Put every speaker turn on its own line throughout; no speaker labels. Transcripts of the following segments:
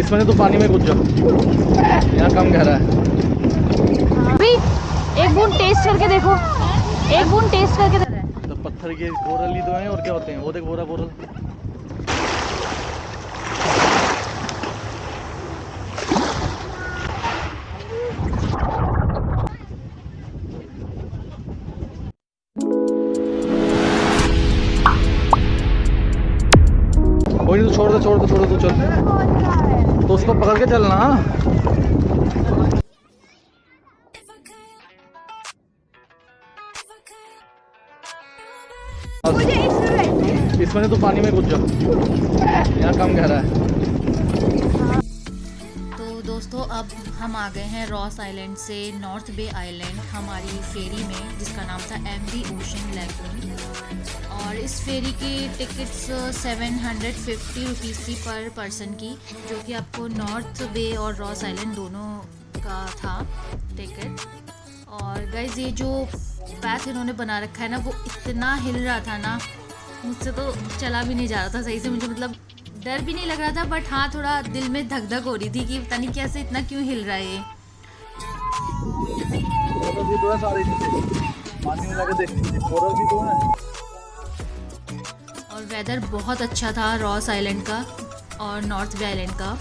इसमें तो पानी में कूद जाओ, यहाँ कम गहरा है।
अभी एक बूंद टेस्ट करके देखो, एक बूंद टेस्ट करके देखो।
तो पत्थर के बोरल ही तो हैं और क्या होते हैं, वो देख बोरा बोरल। कोई नहीं, तो छोड़ दो चल, तो उसको पकड़ के चलना। इसमें तो पानी में कूद जाओ, यहाँ कम गहरा है।
तो दोस्तों अब हम आ गए हैं रॉस आइलैंड से नॉर्थ बे आइलैंड हमारी फेरी में, जिसका नाम था MV ओशन लैगून। और इस फेरी की टिकट्स 750 रुपीज़ थी पर पर्सन की, जो कि आपको नॉर्थ बे और रॉस आइलैंड दोनों का था टिकट। और गाइज ये जो पैथ इन्होंने बना रखा है ना, वो इतना हिल रहा था ना, मुझसे तो चला भी नहीं जा रहा था सही से। मुझे मतलब डर भी नहीं लग रहा था, बट हाँ थोड़ा दिल में धक धक हो रही थी कि पता नहीं कैसे इतना क्यों हिल रहा है ये। और वेदर बहुत अच्छा था रॉस आइलैंड का और नॉर्थ बे आइलैंड का।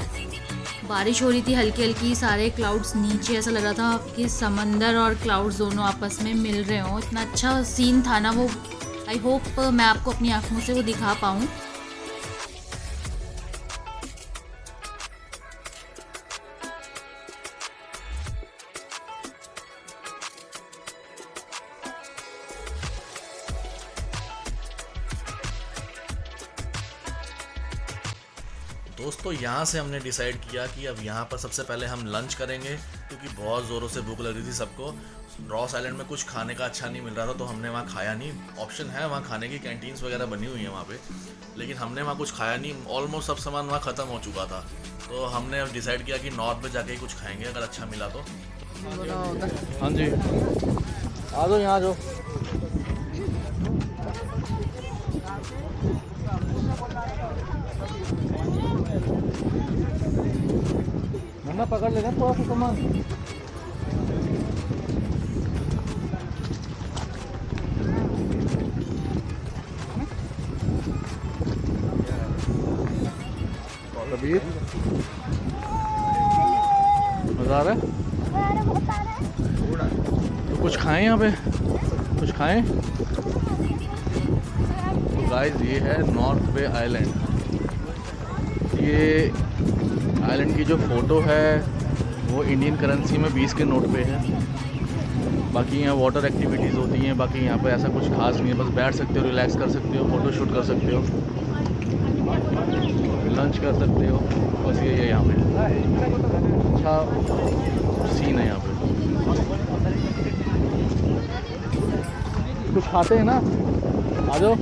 बारिश हो रही थी हल्की हल्की, सारे क्लाउड्स नीचे, ऐसा लग रहा था कि समंदर और क्लाउड्स दोनों आपस में मिल रहे हों। इतना अच्छा सीन था ना वो। आई होप मैं आपको अपनी आँखों से वो दिखा पाऊँ।
दोस्तों यहाँ से हमने डिसाइड किया कि अब यहाँ पर सबसे पहले हम लंच करेंगे, क्योंकि बहुत ज़ोरों से भूख लग रही थी सबको। रॉस आइलैंड में कुछ खाने का अच्छा नहीं मिल रहा था, तो हमने वहाँ खाया नहीं। ऑप्शन है वहाँ खाने की, कैंटीन्स वगैरह बनी हुई हैं वहाँ पे, लेकिन हमने वहाँ कुछ खाया नहीं। ऑलमोस्ट सब सामान वहाँ ख़त्म हो चुका था, तो हमने अब डिसाइड किया कि नॉर्थ में जाके ही कुछ खाएंगे, अगर अच्छा मिला तो।
हाँ जी, आ जाओ, यहाँ आ जाओ। ना पकड़ लेना थोड़ा सा सामान। कबीर मजा आ रहा है? तो कुछ खाएं यहाँ पे, कुछ खाएं। तो गाइस ये है नॉर्थ बे आइलैंड। ये आइलैंड की जो फ़ोटो है वो इंडियन करेंसी में 20 के नोट पे है। बाकी यहाँ वाटर एक्टिविटीज़ होती हैं, बाकी यहाँ पे ऐसा कुछ खास नहीं है। बस बैठ सकते हो, रिलैक्स कर सकते हो, फ़ोटो शूट कर सकते हो, लंच कर सकते हो, बस ये है यहाँ पे। अच्छा सीन है यहाँ पे। कुछ खाते हैं ना, आ जाओ।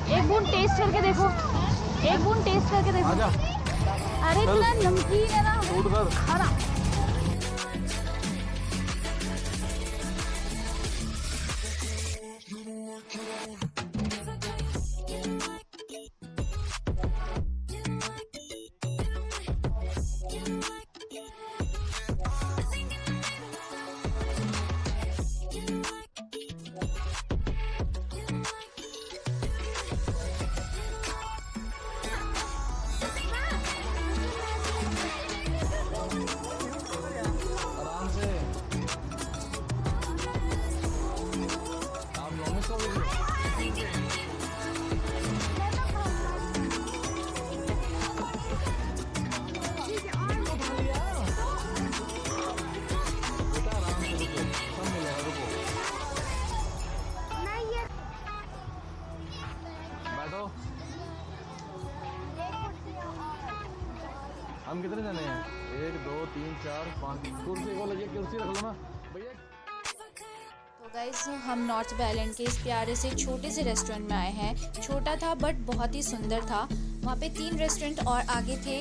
एक बूंद टेस्ट करके देखो, एक लैगून टेस्ट करके देखो।
आजा
अरे
चल।
इतना नमकीन है ना,
उठ कर।
खाना।
आराम से। आप नॉनवेज खाओगे? बेटा आराम से रुको, सब मिलेगा, रुको। बैठो। हम कितने जने हैं? 1 2 3 4 5 कुर्सी को लगे, कुर्सी रख लो ना भैया।
तो गाइस हम नॉर्थ बे आइलैंड के इस प्यारे से छोटे से रेस्टोरेंट में आए हैं। छोटा था बट बहुत ही सुंदर था। वहाँ पे 3 रेस्टोरेंट और आगे थे।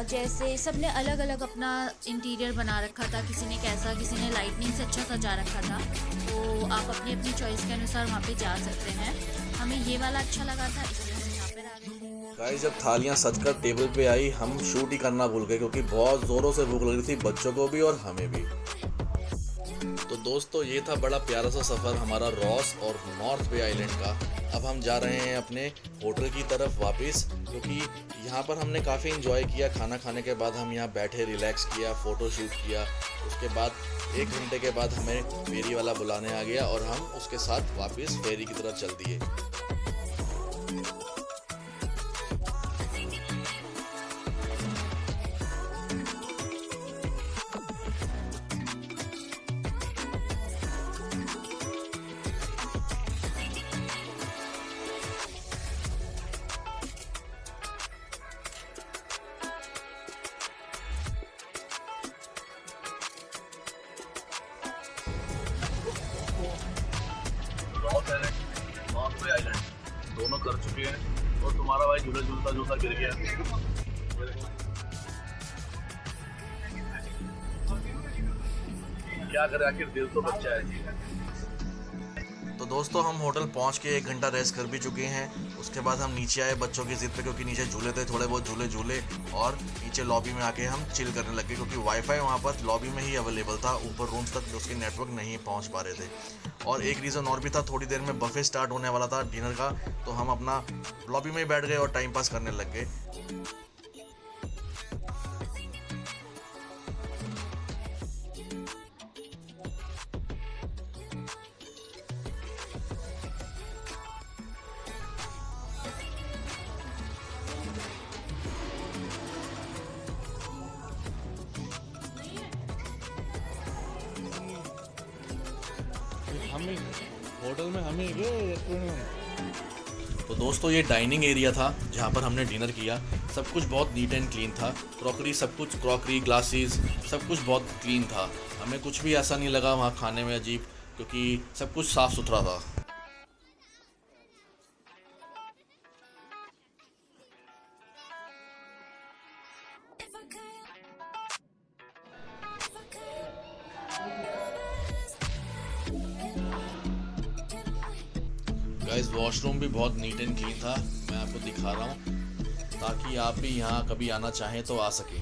जैसे सब ने अलग अलग अपना इंटीरियर बना रखा था। किसी ने कैसा, किसी ने लाइटनिंग से अच्छा सजा रखा था। तो आप अपनी अपनी चॉइस के अनुसार वहाँ पे जा सकते हैं। हमें ये वाला अच्छा लगा था, इसलिए हम यहाँ पर आ गए थे।
गाइस जब थालियां सजकर टेबल पे आई हम शूट ही करना भूल गए क्योंकि बहुत ज़ोरों से भूख लग रही थी बच्चों को भी और हमें भी। तो दोस्तों ये था बड़ा प्यारा सा सफ़र हमारा रॉस और नॉर्थ बे आइलैंड का। अब हम जा रहे हैं अपने होटल की तरफ वापस क्योंकि यहाँ पर हमने काफ़ी इंजॉय किया। खाना खाने के बाद हम यहाँ बैठे रिलैक्स किया, फ़ोटो शूट किया। उसके बाद 1 घंटे के बाद हमें फेरी वाला बुलाने आ गया और हम उसके साथ वापस फेरी की तरफ चल दिए। रॉस आइलैंड, नॉर्थ बे आइलैंड दोनों कर चुके हैं और तुम्हारा भाई झूला झूलता झूलता गिर गया। क्या करे, आखिर दिल तो बच्चा है। तो दोस्तों हम होटल पहुंच के 1 घंटा रेस्ट कर भी चुके हैं। उसके बाद हम नीचे आए बच्चों की जिद पे क्योंकि नीचे झूले थे, थोड़े बहुत झूले और नीचे लॉबी में आके हम चिल करने लगे क्योंकि वाईफाई वहाँ पर लॉबी में ही अवेलेबल था। ऊपर रूम्स तक उसके नेटवर्क नहीं पहुँच पा रहे थे। और एक रीज़न और भी था, थोड़ी देर में बफे स्टार्ट होने वाला था डिनर का, तो हम अपना लॉबी में ही बैठ गए और टाइम पास करने लग गए।
हम ही होटल में, हम ही गए रेस्टोरेंट में।
तो दोस्तों ये डाइनिंग एरिया था जहाँ पर हमने डिनर किया। सब कुछ बहुत नीट एंड क्लीन था। क्रॉकरी, सब कुछ क्रॉकरी, ग्लासेस, सब कुछ बहुत क्लीन था। हमें कुछ भी ऐसा नहीं लगा वहाँ खाने में अजीब, क्योंकि सब कुछ साफ़ सुथरा था। गाइस वॉशरूम भी बहुत नीट एंड क्लीन था। मैं आपको दिखा रहा हूँ ताकि आप भी यहाँ कभी आना चाहें तो आ सकें।